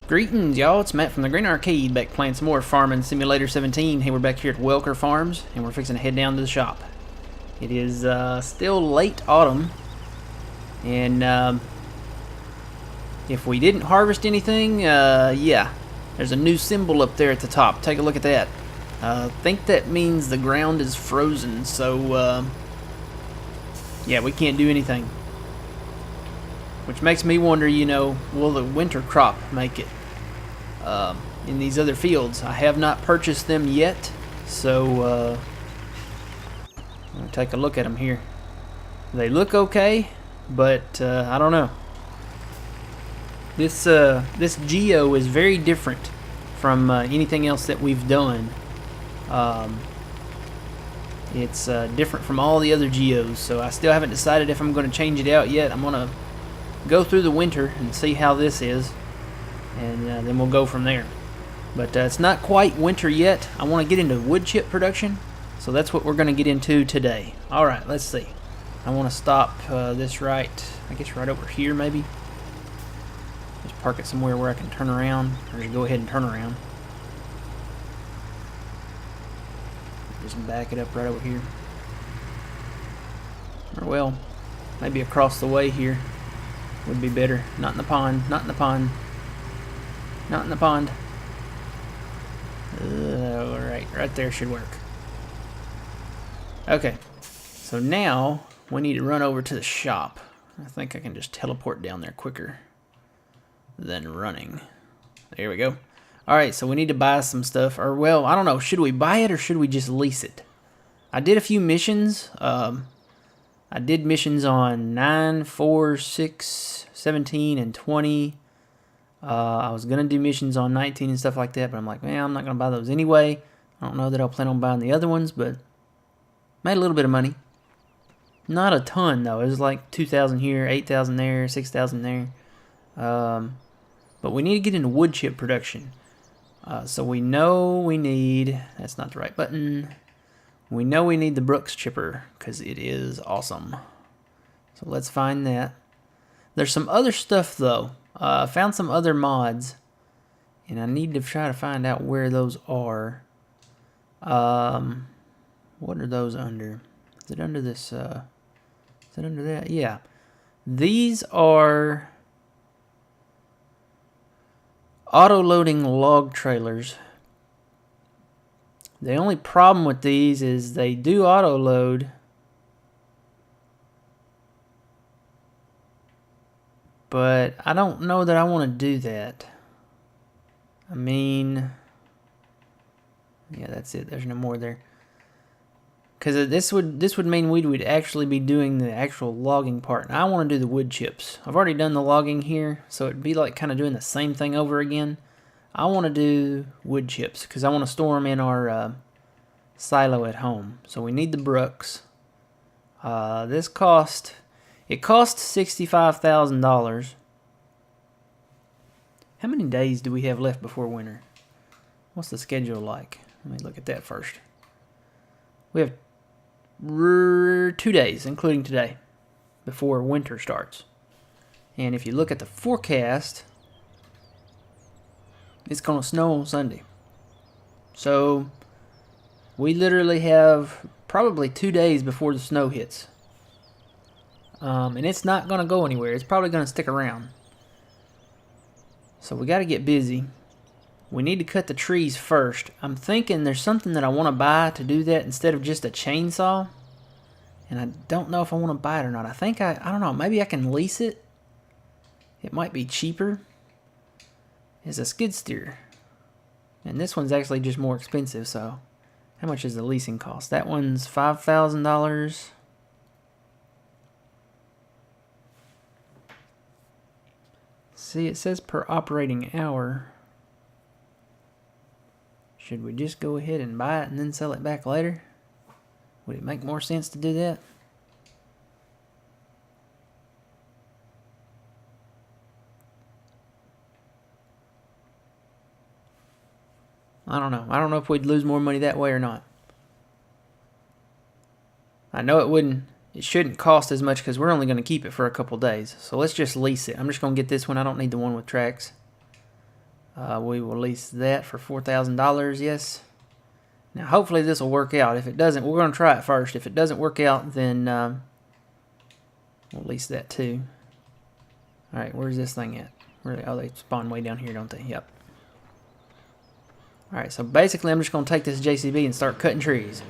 Greetings, y'all. It's Matt from the Green Arcade, back playing some more Farming Simulator 17. Hey, we're back here at Welker Farms, and we're fixing to head down to the shop. It is still late autumn, and if we didn't harvest anything, yeah, there's a new symbol up there at the top. Take a look at that. I think that means the ground is frozen, so yeah, we can't do anything. Which makes me wonder, you know, will the winter crop make it in these other fields? I have not purchased them yet, so I'm going to take a look at them here. They look okay, but I don't know. This geo is very different from anything else that we've done. It's different from all the other geos, so I still haven't decided if I'm going to change it out yet. I'm going to go through the winter and see how this is, and then we'll go from there. But it's not quite winter yet. I want to get into wood chip production, so that's what we're going to get into today. Alright, let's see. I want to stop this right over here maybe. Just park it somewhere where I can turn around, or just go ahead and turn around. Just back it up right over here. Or well, maybe across the way here would be better. Not in the pond, not in the pond, not in the pond. Alright, right there should work. Okay, so now we need to run over to the shop. I think I can just teleport down there quicker than running. There we go. Alright, so we need to buy some stuff, or well, I don't know, should we buy it or should we just lease it? I did a few missions. I did missions on 9, 4, 6, 17, and 20. I was going to do missions on 19 and stuff like that, but I'm like, man, I'm not going to buy those anyway. I don't know that I'll plan on buying the other ones, but made a little bit of money. Not a ton, though. It was like 2,000 here, 8,000 there, 6,000 there. But we need to get into wood chip production. So we know we need... That's not the right button. We know we need the Brooks chipper because it is awesome. So let's find that. There's some other stuff though. I found some other mods, and I need to try to find out where those are. What are those under? Is it under this? Is it under that? Yeah. These are auto-loading log trailers. The only problem with these is they do auto-load, but I don't know that I want to do that. I mean, yeah, that's it. There's no more there. Because this would mean we would actually be doing the actual logging part. And I want to do the wood chips. I've already done the logging here, so it'd be like kind of doing the same thing over again. I want to do wood chips because I want to store them in our silo at home. So we need the Brooks. It cost $65,000. How many days do we have left before winter? What's the schedule like? Let me look at that first. We have 2 days, including today, before winter starts. And if you look at the forecast, it's going to snow on Sunday. So we literally have probably 2 days before the snow hits. And it's not going to go anywhere. It's probably going to stick around. So we got to get busy. We need to cut the trees first. I'm thinking there's something that I want to buy to do that instead of just a chainsaw. And I don't know if I want to buy it or not. I don't know, maybe I can lease it. It might be cheaper. It's a skid steer. And this one's actually just more expensive, so how much is the leasing cost? That one's $5,000. See, it says per operating hour. Should we just go ahead and buy it and then sell it back later? Would it make more sense to do that? I don't know. I don't know if we'd lose more money that way or not. I know it shouldn't cost as much because we're only going to keep it for a couple days. So let's just lease it. I'm just going to get this one. I don't need the one with tracks. We will lease that for $4,000, yes. Now, hopefully this will work out. If it doesn't, we're going to try it first. If it doesn't work out, then we'll lease that too. All right, where's this thing at? Oh, they spawn way down here, don't they? Yep. All right, so basically I'm just going to take this JCB and start cutting trees.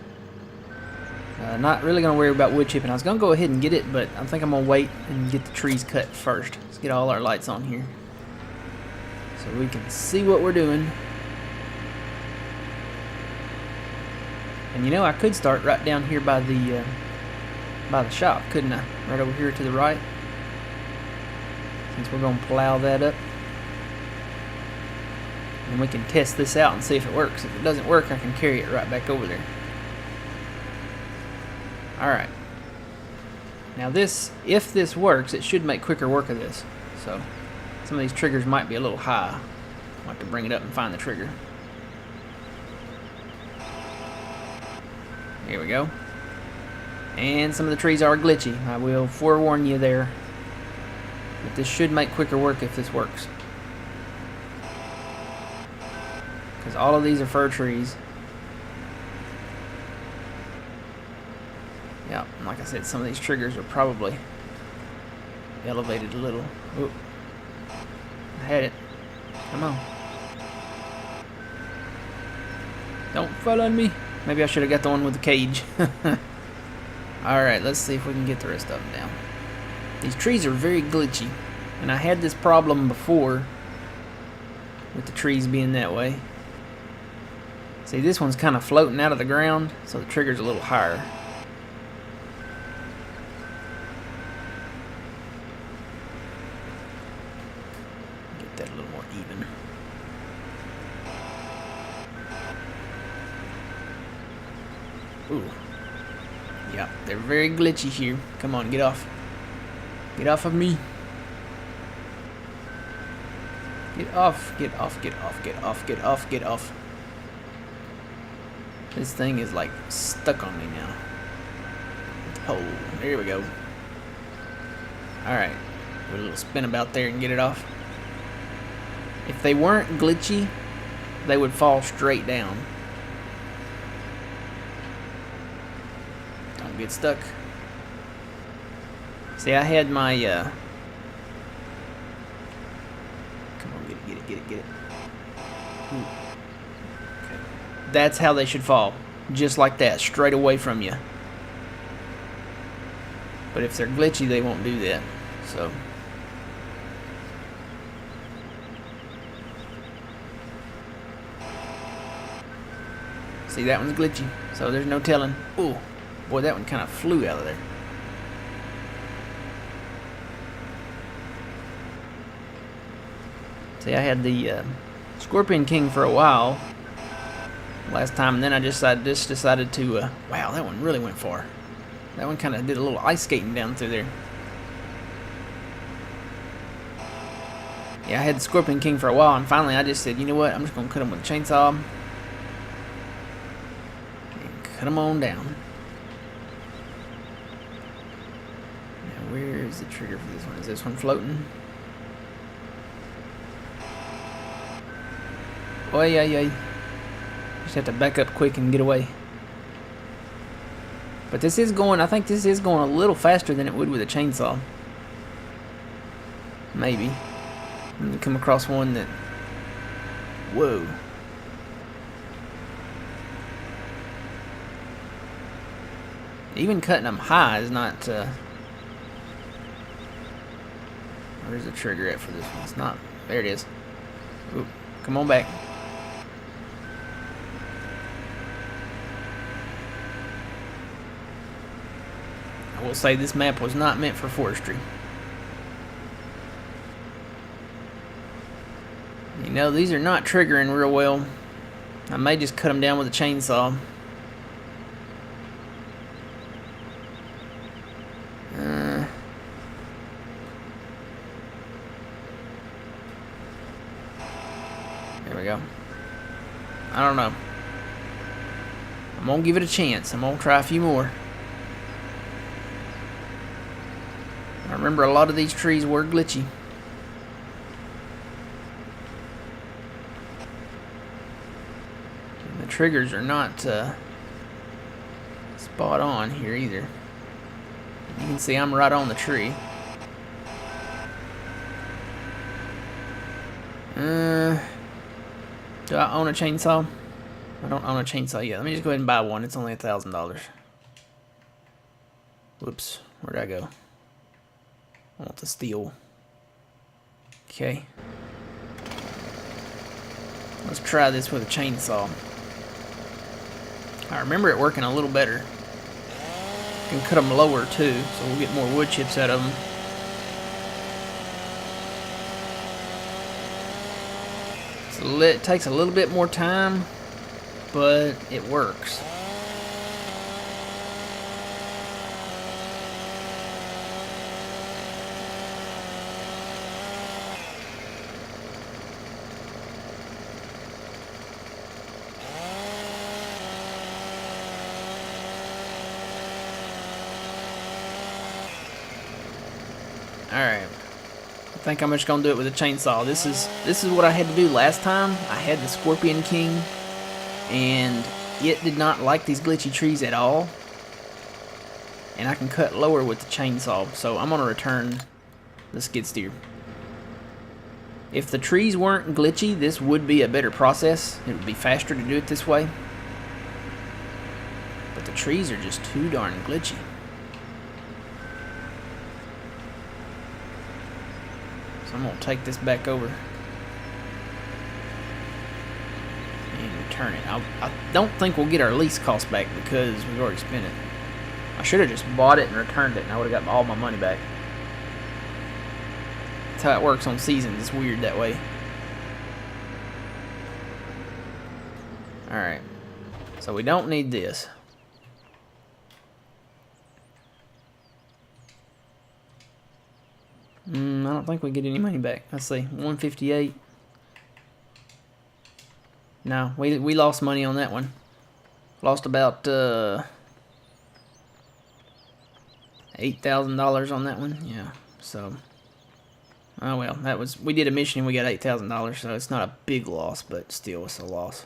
Not really going to worry about wood chipping. I was going to go ahead and get it, but I think I'm going to wait and get the trees cut first. Let's get all our lights on here so we can see what we're doing. And you know, I could start right down here by the shop, couldn't I? Right over here to the right. Since we're going to plow that up. And we can test this out and see if it works. If it doesn't work, I can carry it right back over there. Alright. Now this, if this works, it should make quicker work of this. So, some of these triggers might be a little high. I'll have to bring it up and find the trigger. Here we go. And some of the trees are glitchy. I will forewarn you there. But this should make quicker work if this works. Because all of these are fir trees. Yeah, like I said, some of these triggers are probably elevated a little. Ooh. I had it. Come on. Don't fall on me. Maybe I should have got the one with the cage. Alright, let's see if we can get the rest of them down. These trees are very glitchy. And I had this problem before with the trees being that way. See, this one's kind of floating out of the ground, so the trigger's a little higher. Get that a little more even. Ooh. Yeah, they're very glitchy here. Come on, get off. Get off of me. Get off, get off, get off, get off, get off, get off. This thing is like stuck on me now. Oh, there we go. Alright. Put a little spin about there and get it off. If they weren't glitchy, they would fall straight down. Don't get stuck. See, I had my come on, get it, get it, get it, get it. Ooh. Okay. That's how they should fall. Just like that, straight away from you. But if they're glitchy, they won't do that. So see, that one's glitchy, so there's no telling. Ooh, boy, that one kind of flew out of there. See, I had the Scorpion King for a while last time, and then I just decided to, wow, that one really went far. That one kind of did a little ice skating down through there. Yeah, I had the Scorpion King for a while, and finally I just said, you know what, I'm just going to cut him with a chainsaw. And cut him on down. Now, where is the trigger for this one? Is this one floating? Oh, yeah. Just have to back up quick and get away. But this is going, I think this is going a little faster than it would with a chainsaw. Maybe. And you come across one that, whoa. Even cutting them high is not, where's the trigger at for this one? It's not, there it is. Ooh, come on back. I will say this map was not meant for forestry. You know, these are not triggering real well. I may just cut them down with a chainsaw. There we go. I don't know. I'm gonna give it a chance. I'm gonna try a few more. I remember a lot of these trees were glitchy. triggers are not spot on here either. You can see I'm right on the tree. Do I own a chainsaw? I don't own a chainsaw yet. Let me just go ahead and buy one. It's only $1,000. Whoops, where'd I go? I want the steel. Okay. Let's try this with a chainsaw. I remember it working a little better. You can cut them lower too, so we'll get more wood chips out of them. It takes a little bit more time, but it works. Alright. I think I'm just gonna do it with a chainsaw. This is what I had to do last time. I had the Scorpion King, and it did not like these glitchy trees at all. And I can cut lower with the chainsaw, so I'm gonna return the skid steer. If the trees weren't glitchy, this would be a better process. It would be faster to do it this way. But the trees are just too darn glitchy. I'm going to take this back over and return it. I don't think we'll get our lease cost back because we've already spent it. I should have just bought it and returned it and I would have got all my money back. That's how it works on seasons. It's weird that way. Alright. So we don't need this. I don't think we get any money back. Let's see, 158. No, we lost money on that one. Lost about $8,000 on that one. Yeah. So, oh well, we did a mission and we got $8,000. So it's not a big loss, but still, it's a loss.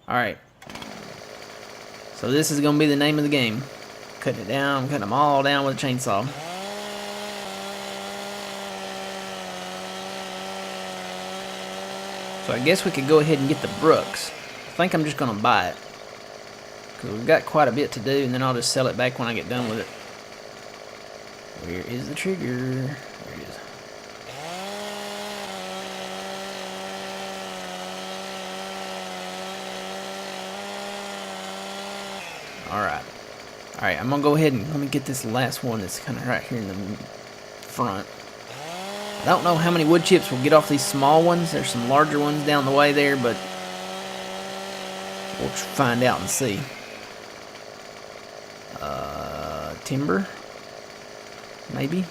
All right. So this is gonna be the name of the game. Cutting it down, cutting them all down with a chainsaw. So I guess we could go ahead and get the Brooks. I think I'm just going to buy it, because we've got quite a bit to do, and then I'll just sell it back when I get done with it. Where is the trigger? There it is. Alright. Alright, I'm going to go ahead and let me get this last one that's kind of right here in the front. I don't know how many wood chips we'll get off these small ones. There's some larger ones down the way there, but we'll find out and see. Timber? Maybe? I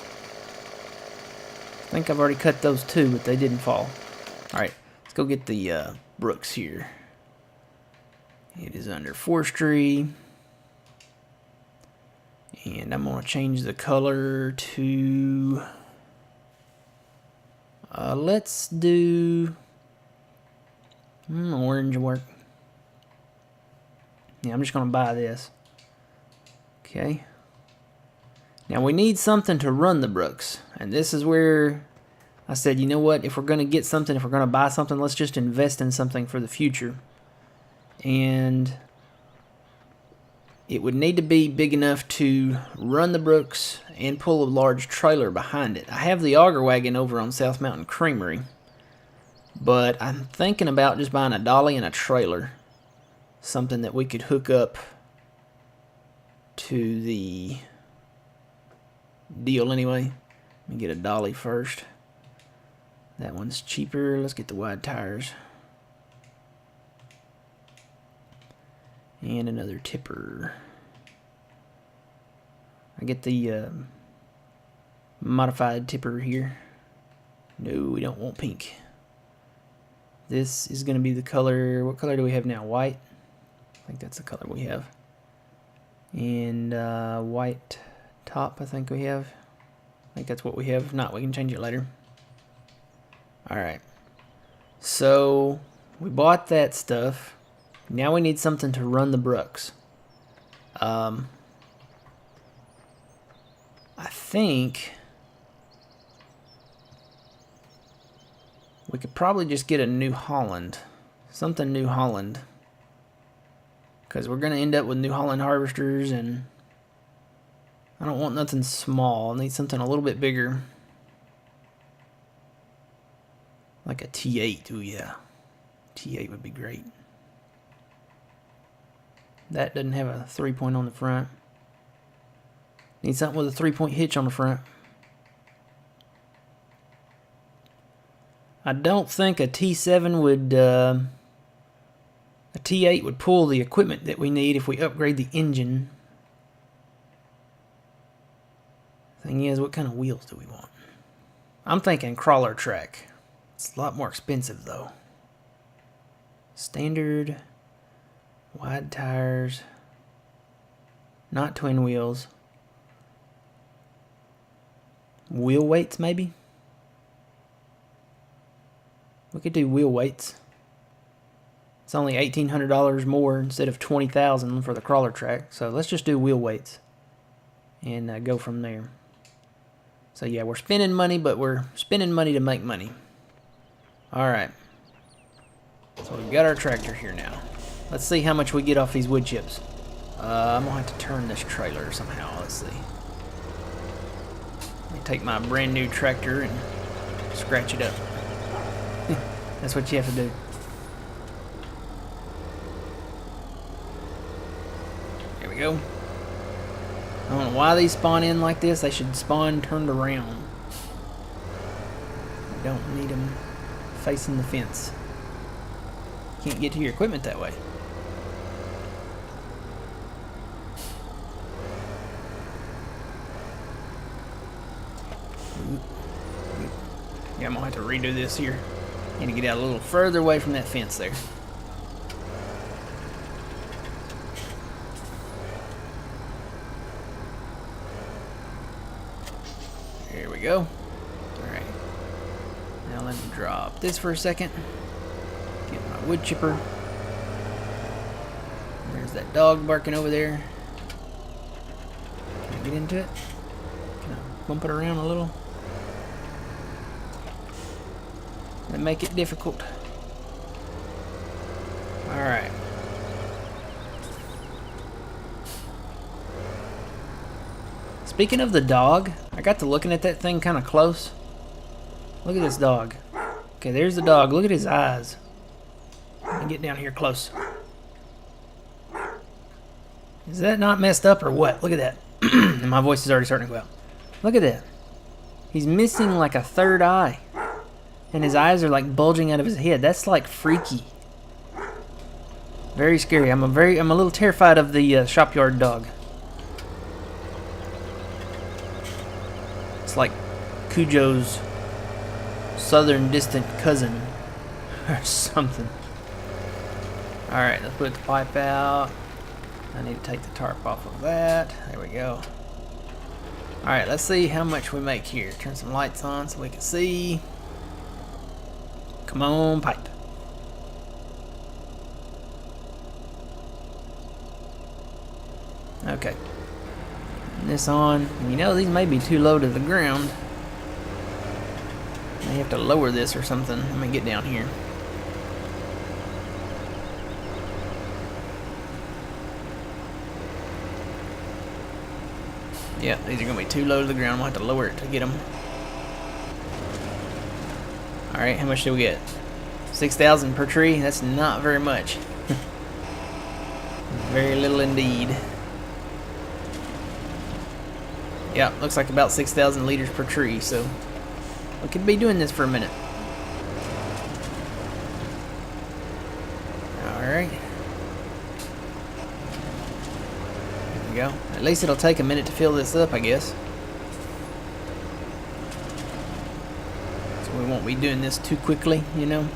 think I've already cut those two, but they didn't fall. Alright, let's go get the Brooks here. It is under forestry. And I'm going to change the color to... let's do orange work. Yeah, I'm just going to buy this. Okay. Now we need something to run the Brooks. And this is where I said, you know what? If we're going to get something, if we're going to buy something, let's just invest in something for the future. And it would need to be big enough to run the Brooks and pull a large trailer behind it. I have the auger wagon over on South Mountain Creamery, but I'm thinking about just buying a dolly and a trailer. Something that we could hook up to the deal anyway. Let me get a dolly first. That one's cheaper. Let's get the wide tires. And another tipper. I get the modified tipper here. No, we don't want pink. This is going to be the color. What color do we have now? White? I think that's the color we have. And white top, I think we have. I think that's what we have. If not, we can change it later. Alright. So, we bought that stuff. Now we need something to run the Brooks. I think we could probably just get a New Holland. Something New Holland. Because we're going to end up with New Holland harvesters, and I don't want nothing small. I need something a little bit bigger. Like a T8. Ooh, yeah. T8 would be great. That doesn't have a 3-point on the front. Need something with a 3-point hitch on the front. I don't think a T7 would... a T8 would pull the equipment that we need if we upgrade the engine. Thing is, what kind of wheels do we want? I'm thinking crawler track. It's a lot more expensive, though. Standard... wide tires, not twin wheels. Wheel weights, maybe? We could do wheel weights. It's only $1,800 more instead of $20,000 for the crawler track. So let's just do wheel weights and go from there. So yeah, we're spending money, but we're spending money to make money. All right. So we've got our tractor here now. Let's see how much we get off these wood chips. I'm going to have to turn this trailer somehow. Let's see. Let me take my brand new tractor and scratch it up. That's what you have to do. There we go. I don't know why these spawn in like this. They should spawn turned around. You don't need them facing the fence. You can't get to your equipment that way. Yeah, I'm gonna have to redo this here. Need to get out a little further away from that fence there. Here we go. Alright. Now let me drop this for a second. Get my wood chipper. There's that dog barking over there. Can I get into it? Can I bump it around a little? And make it difficult. Alright. Speaking of the dog, I got to looking at that thing kind of close. Look at this dog. Okay, there's the dog. Look at his eyes. Let me get down here close. Is that not messed up or what? Look at that. And my voice is already starting to go out. Look at that. He's missing like a third eye. And his eyes are like bulging out of his head. That's like freaky. Very scary. I'm a little terrified of the shopyard dog. It's like Cujo's southern distant cousin or something. Alright, let's put the pipe out. I need to take the tarp off of that. There we go. Alright, let's see how much we make here. Turn some lights on so we can see. Come on, pipe. Okay. Putting this on. You know, these may be too low to the ground. May have to lower this or something. Let me get down here. Yeah, these are going to be too low to the ground. I'll have to lower it to get them. Alright, how much do we get? 6,000 per tree? That's not very much. Very little indeed. Yeah, looks like about 6,000 liters per tree, so we could be doing this for a minute. Alright. There we go. At least it'll take a minute to fill this up, I guess. We won't be doing this too quickly, you know.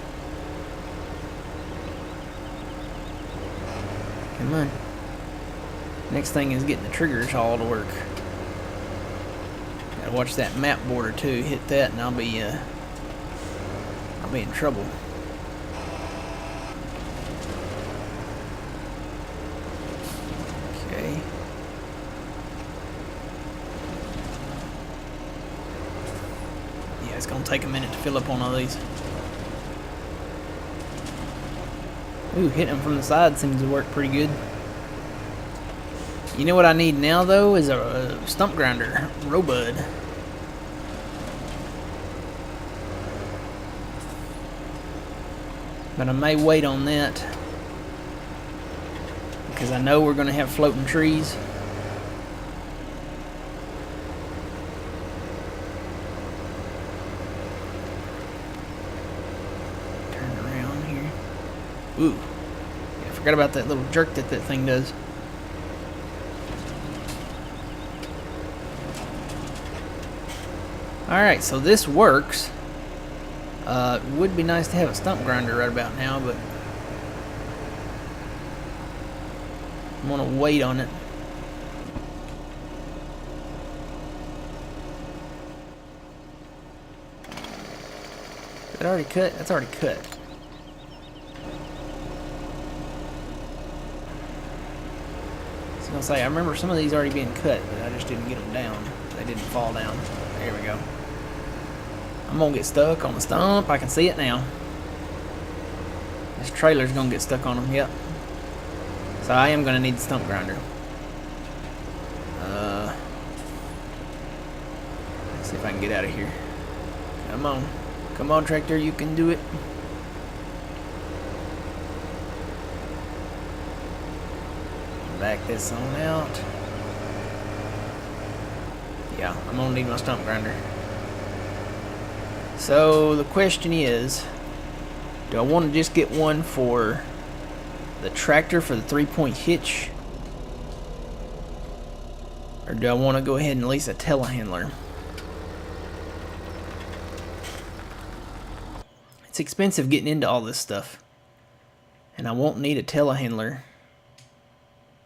Come on. Next thing is getting the triggers all to work. Gotta watch that map border too. Hit that, and I'll be in trouble. it's gonna take a minute to fill up on all these. Ooh, hitting them from the side seems to work pretty good. You know what I need now though is a stump grinder, Robud. But I may wait on that because I know we're gonna have floating trees. Ooh, yeah, I forgot about that little jerk that thing does. Alright, so this works. It would be nice to have a stump grinder right about now, but I'm gonna wait on it. Is that already cut? That's already cut. I was gonna say, I remember some of these already being cut, but I just didn't get them down. They didn't fall down. There we go. I'm gonna get stuck on the stump. I can see it now. This trailer's gonna get stuck on them. Yep. So I am gonna need the stump grinder. Let's see if I can get out of here. Come on. Come on, tractor. You can do it. Back this on out. Yeah, I'm gonna need my stump grinder. So the question is, do I want to just get one for the tractor for the 3-point hitch, or do I want to go ahead and lease a telehandler? It's expensive getting into all this stuff, and I won't need a telehandler.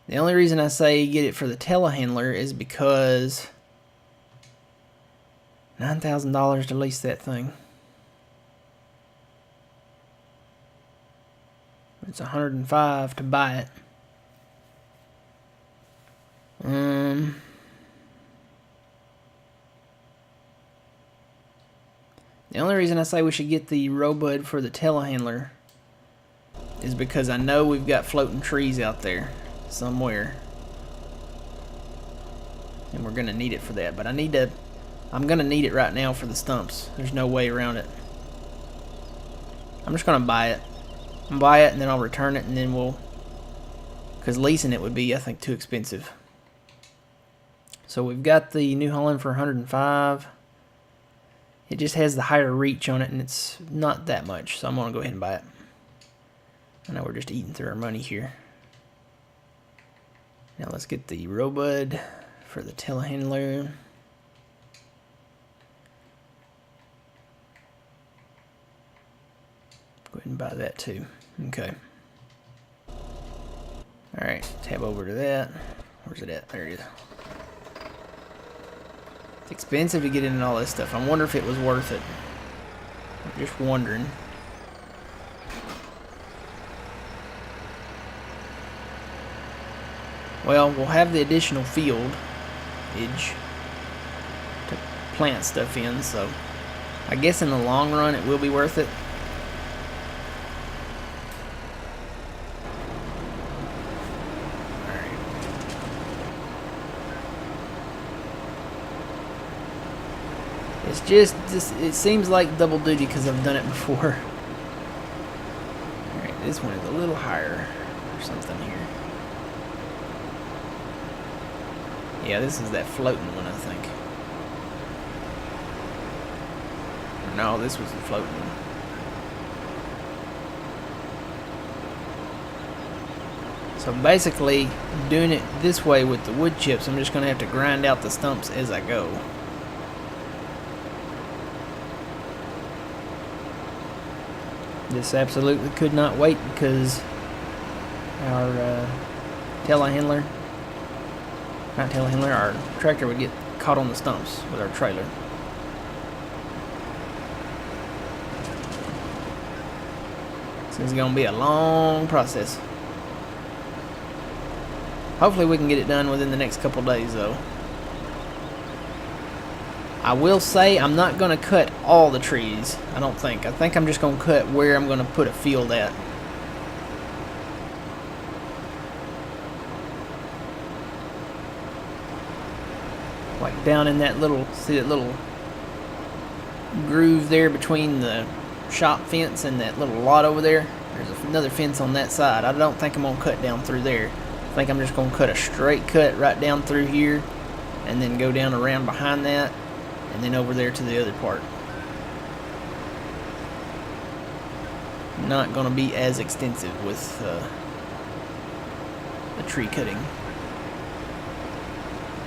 The only reason I say get it for the telehandler is because $9,000 to lease that thing. It's $105 to buy it. The only reason I say we should get the Robud for the telehandler is because I know we've got floating trees out there somewhere, and we're gonna need it for that. But I'm gonna need it right now for the stumps. There's no way around it. I'm just gonna buy it. Buy it and then I'll return it, and then because leasing it would be, I think, too expensive. So we've got the New Holland for $105. It just has the higher reach on it, and it's not that much, so I'm gonna go ahead and buy it. I know we're just eating through our money here. Now let's get the Robud for the telehandler. Go ahead and buy that too. Okay. Alright, tab over to that. Where's it at? There it is. It's expensive to get into all this stuff. I wonder if it was worth it. I'm just wondering. Well, we'll have the additional field edge to plant stuff in, so I guess in the long run it will be worth it. Alright. It's just it seems like double duty because I've done it before. Alright, this one is a little higher or something here. Yeah, this is that floating one, I think. No, this was the floating one. So basically, doing it this way with the wood chips, I'm just going to have to grind out the stumps as I go. This absolutely could not wait because our telehandler, not telehandler, our tractor would get caught on the stumps with our trailer. This is going to be a long process. Hopefully we can get it done within the next couple days though. I will say I'm not going to cut all the trees, I don't think. I think I'm just going to cut where I'm going to put a field at. Like down in that little, see that little groove there between the shop fence and that little lot over there? There's another fence on that side. I don't think I'm going to cut down through there. I think I'm just going to cut a straight cut right down through here and then go down around behind that and then over there to the other part. Not going to be as extensive with the tree cutting.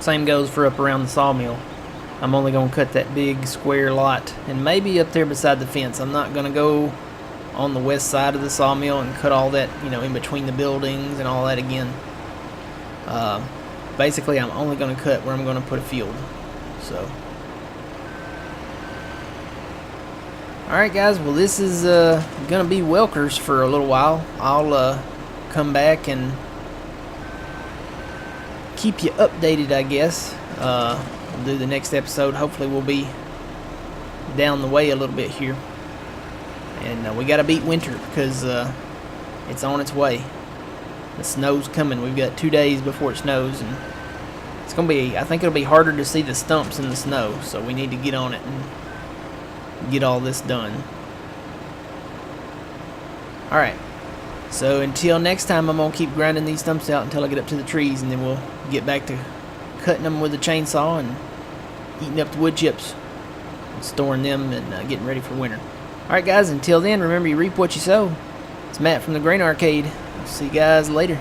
Same goes for up around the sawmill. I'm only going to cut that big square lot and maybe up there beside the fence. I'm not going to go on the west side of the sawmill and cut all that, you know, in between the buildings and all that again. Basically, I'm only going to cut where I'm going to put a field. So, alright guys, well this is going to be Welker's for a little while. I'll come back and keep you updated, I guess. We'll do the next episode. Hopefully we'll be down the way a little bit here. And we got to beat winter because it's on its way. The snow's coming. We've got 2 days before it snows, and it's going to be, I think it'll be harder to see the stumps in the snow, so we need to get on it and get all this done. Alright, so until next time, I'm going to keep grinding these stumps out until I get up to the trees, and then we'll get back to cutting them with a chainsaw and eating up the wood chips and storing them and getting ready for winter. Alright guys, until then, remember you reap what you sow. It's Matt from the Grain Arcade. I'll see you guys later.